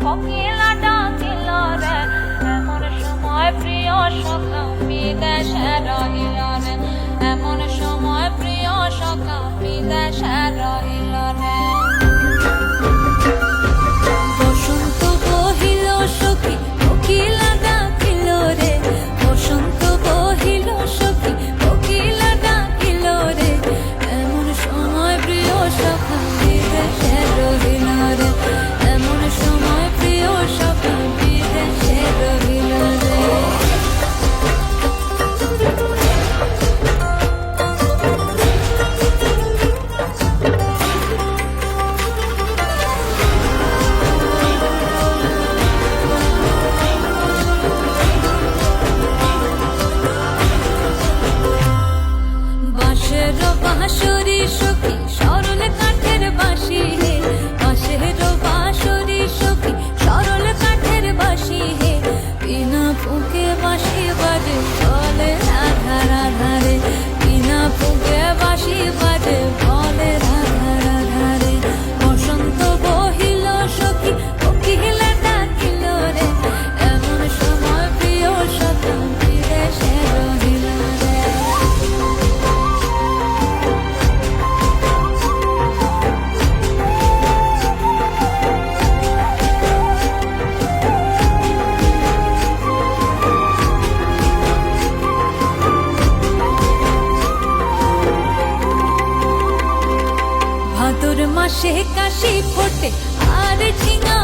কোকিলা ডাকিল রে এমন সময় প্রিয় সখা বিদেশে রহিল রে এমন সময় প্রিয় সখা বিদেশে রহিল রে বসন্ত বহিল সখী কোকিলা ডাকিল রে বসন্ত বহিল সখী কোকিলা ডাকিল রে এমন সময় প্রিয় সখা বিদেশে রহিল রে এমন সময় প্রিয় সখা বিদেশে রহিল রে বাঁশের বাঁশরি সখী সরল কাঠের বাঁশি হে বাঁশের বাঁশরি সখী সরল কাঠের বাঁশি হে বিনা ফুঁকে বাঁশি বাজে বলে রাধা রাধা রে বিনা ফুঁকে বাঁশি বাজে বলে রাধা রাধা রে বসন্ত বহিল সখী কোকিলা ডাকিল রে এমন সময় প্রিয় সখা বিদেশে রহিল রে ভাদর মাসে কাশি ফোটে আর ঝিঙা